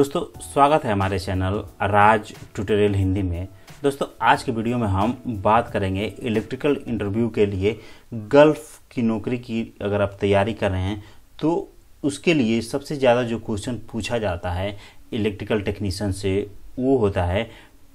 दोस्तों स्वागत है हमारे चैनल राज ट्यूटोरियल हिंदी में। दोस्तों आज की वीडियो में हम बात करेंगे इलेक्ट्रिकल इंटरव्यू के लिए गल्फ की नौकरी की अगर आप तैयारी कर रहे हैं तो उसके लिए सबसे ज़्यादा जो क्वेश्चन पूछा जाता है इलेक्ट्रिकल टेक्नीशियन से वो होता है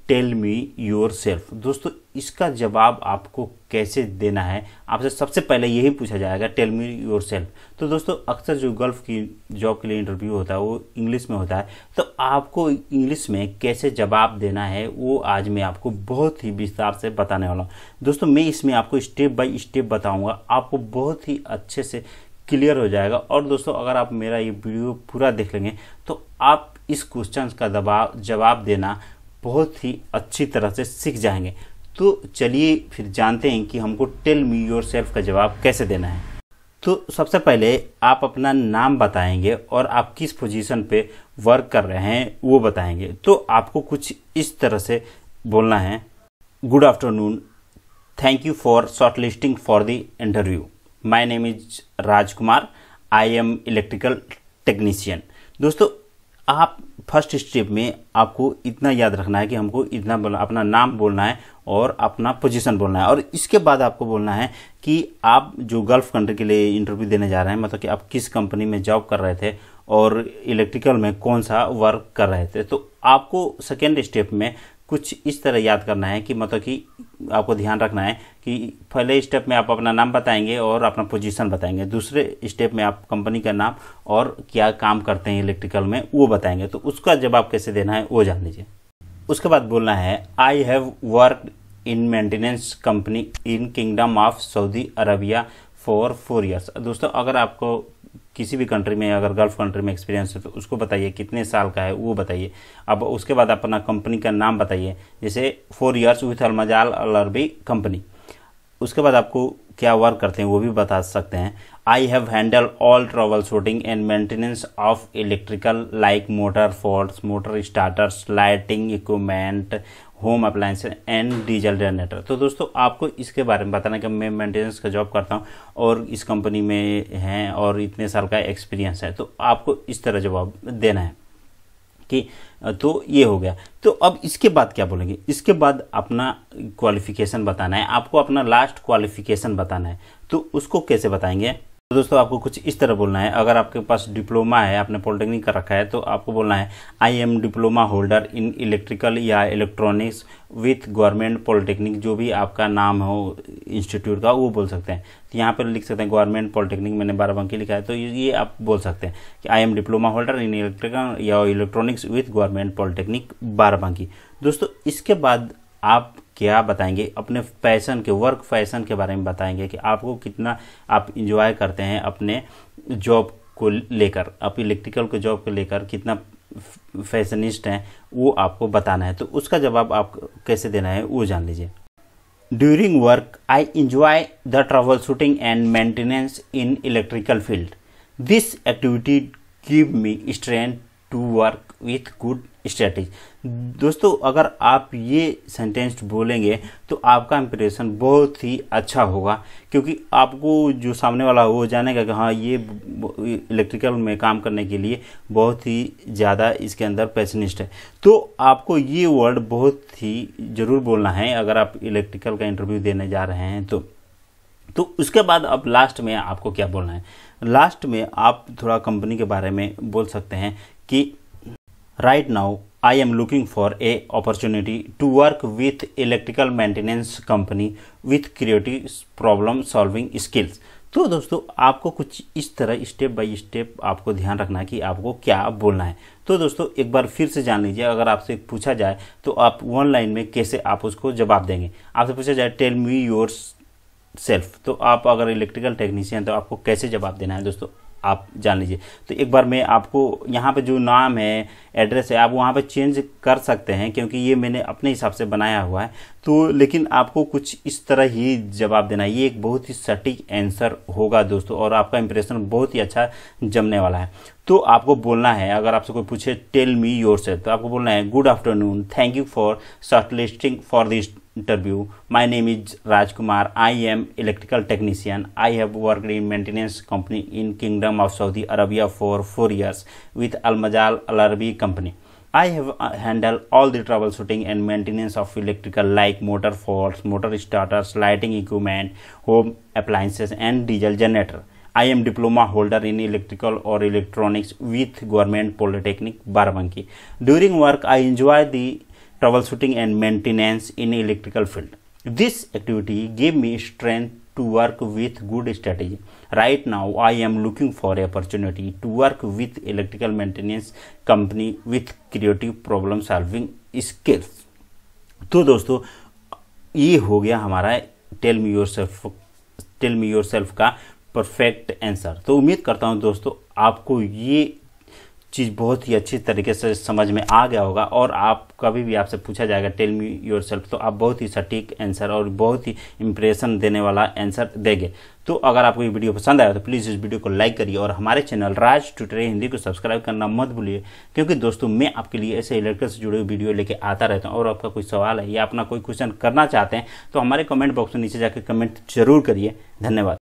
टेल मी योर सेल्फ। दोस्तों इसका जवाब आपको कैसे देना है, आपसे सबसे पहले यही पूछा जाएगा टेल मी योर सेल्फ। तो दोस्तों अक्सर जो गल्फ की जॉब के लिए इंटरव्यू होता है वो इंग्लिश में होता है, तो आपको इंग्लिश में कैसे जवाब देना है वो आज मैं आपको बहुत ही विस्तार से बताने वाला हूँ। दोस्तों मैं इसमें आपको स्टेप बाय स्टेप बताऊँगा, आपको बहुत ही अच्छे से क्लियर हो जाएगा। और दोस्तों अगर आप मेरा ये वीडियो पूरा देख लेंगे तो आप इस क्वेश्चन का जवाब देना बहुत ही अच्छी तरह से सीख जाएंगे। तो चलिए फिर जानते हैं कि हमको टेल मी योर सेल्फ का जवाब कैसे देना है। तो सबसे पहले आप अपना नाम बताएंगे और आप किस पोजीशन पे वर्क कर रहे हैं वो बताएंगे। तो आपको कुछ इस तरह से बोलना है, good afternoon, thank you for shortlisting for the interview, my name is Rajkumar, I am electrical technician. दोस्तों आप फर्स्ट स्टेप में आपको इतना याद रखना है कि हमको इतना बोलना, अपना नाम बोलना है और अपना पोजीशन बोलना है। और इसके बाद आपको बोलना है कि आप जो गल्फ कंट्री के लिए इंटरव्यू देने जा रहे हैं, मतलब कि आप किस कंपनी में जॉब कर रहे थे और इलेक्ट्रिकल में कौन सा वर्क कर रहे थे। तो आपको सेकेंड स्टेप में कुछ इस तरह याद करना है कि मतलब कि आपको ध्यान रखना है कि पहले स्टेप में आप अपना नाम बताएंगे और अपना पोजीशन बताएंगे, दूसरे स्टेप में आप कंपनी का नाम और क्या काम करते हैं इलेक्ट्रिकल में वो बताएंगे। तो उसका जवाब कैसे देना है वो जान लीजिए। उसके बाद बोलना है I have worked in maintenance company in kingdom of Saudi Arabia for 4 years. दोस्तों अगर आपको किसी भी कंट्री में अगर गल्फ कंट्री में एक्सपीरियंस है तो उसको बताइए कितने साल का है वो बताइए। अब उसके बाद अपना कंपनी का नाम बताइए, जैसे 4 ईयर्स विथ अलमजाल अल अरबी कंपनी। उसके बाद आपको क्या वर्क करते हैं वो भी बता सकते हैं। I have handle all trouble shooting and maintenance of electrical like motor faults, motor starters, lighting equipment, home appliance and diesel generator. तो दोस्तों आपको इसके बारे में बताना कि मैं मेंटेनेंस का जॉब करता हूँ और इस कंपनी में हैं और इतने साल का एक्सपीरियंस है। तो आपको इस तरह जवाब देना है कि तो ये हो गया। तो अब इसके बाद क्या बोलेंगे, इसके बाद अपना क्वालिफिकेशन बताना है, आपको अपना लास्ट क्वालिफिकेशन बताना है। तो उसको कैसे बताएंगे, तो दोस्तों आपको कुछ इस तरह बोलना है। अगर आपके पास डिप्लोमा है, आपने पॉलिटेक्निक कर रखा है, तो आपको बोलना है आई am diploma holder in electrical या इलेक्ट्रॉनिक्स विथ गवर्नमेंट पॉलिटेक्निक, जो भी आपका नाम हो इंस्टीट्यूट का वो बोल सकते हैं। तो यहाँ पर लिख सकते हैं गवर्नमेंट पॉलिटेक्निक, मैंने बाराबंकी लिखा है तो ये आप बोल सकते हैं कि I am diploma holder in electrical या electronics with government polytechnic Barabanki. दोस्तों इसके बाद आप क्या बताएंगे, अपने पैशन के, वर्क पैशन के बारे में बताएंगे कि आपको कितना आप इंजॉय करते हैं अपने जॉब को लेकर, आप इलेक्ट्रिकल के जॉब को लेकर कितना फैशनिस्ट हैं वो आपको बताना है। तो उसका जवाब आप कैसे देना है वो जान लीजिए। During work I enjoy the troubleshooting and maintenance in electrical field, this activity give me strength to work with good strategy. दोस्तों अगर आप ये सेंटेंस बोलेंगे तो आपका इंप्रेशन बहुत ही अच्छा होगा, क्योंकि आपको जो सामने वाला वो जानेगा कि हाँ ये इलेक्ट्रिकल में काम करने के लिए बहुत ही ज़्यादा इसके अंदर पैशनिस्ट है। तो आपको ये वर्ड बहुत ही ज़रूर बोलना है अगर आप इलेक्ट्रिकल का इंटरव्यू देने जा रहे हैं तो उसके बाद अब लास्ट में आपको क्या बोलना है, लास्ट में आप थोड़ा कंपनी के बारे में बोल सकते हैं कि right now I am looking for a opportunity to work with electrical maintenance company with creative problem solving skills. तो दोस्तों आपको कुछ इस तरह स्टेप बाय स्टेप आपको ध्यान रखना है कि आपको क्या बोलना है। तो दोस्तों एक बार फिर से जान लीजिए, अगर आपसे पूछा जाए तो आप 1 लाइन में कैसे आप उसको जवाब देंगे। आपसे पूछा जाए टेल मी योर सेल्फ, तो आप अगर इलेक्ट्रिकल टेक्नीशियन तो आपको कैसे जवाब देना है दोस्तों आप जान लीजिए। तो एक बार मैं आपको यहाँ पे जो नाम है, एड्रेस है, आप वहाँ पे चेंज कर सकते हैं क्योंकि ये मैंने अपने हिसाब से बनाया हुआ है। तो लेकिन आपको कुछ इस तरह ही जवाब देना है, ये एक बहुत ही सटीक आंसर होगा दोस्तों और आपका इंप्रेशन बहुत ही अच्छा जमने वाला है। तो आपको बोलना है, अगर आपसे कोई पूछे टेल मी योर सेल्फ, तो आपको बोलना है good afternoon, thank you for shortlisting for this interview. My name is Rajkumar. I am electrical technician. I have worked in maintenance company in Kingdom of Saudi Arabia for 4 years with Al Majal Al Arabi company. I have handled all the troubleshooting and maintenance of electrical like motor faults, motor starters, lighting equipment, home appliances and diesel generator. I am diploma holder in electrical or electronics with Government Polytechnic Barabanki. During work, I enjoy the troubleshooting and maintenance in electrical field. This activity gave me strength to work with good strategy. Right now, I am looking for a opportunity to work with electrical maintenance company with creative problem solving skills. तो दोस्तों ये हो गया हमारा tell me yourself का perfect answer. तो उम्मीद करता हूं दोस्तों आपको ये चीज़ बहुत ही अच्छी तरीके से समझ में आ गया होगा और आप कभी भी आपसे पूछा जाएगा टेल मी योरसेल्फ तो आप बहुत ही सटीक आंसर और बहुत ही इंप्रेशन देने वाला आंसर देंगे। तो अगर आपको ये वीडियो पसंद आया तो प्लीज़ इस वीडियो को लाइक करिए और हमारे चैनल राज ट्यूटोरियल हिंदी को सब्सक्राइब करना मत भूलिए, क्योंकि दोस्तों मैं आपके लिए ऐसे इलेक्ट्रिकल से जुड़े हुए वीडियो लेके आता रहता हूँ। और आपका कोई सवाल है या अपना कोई क्वेश्चन करना चाहते हैं तो हमारे कमेंट बॉक्स में नीचे जाकर कमेंट जरूर करिए। धन्यवाद।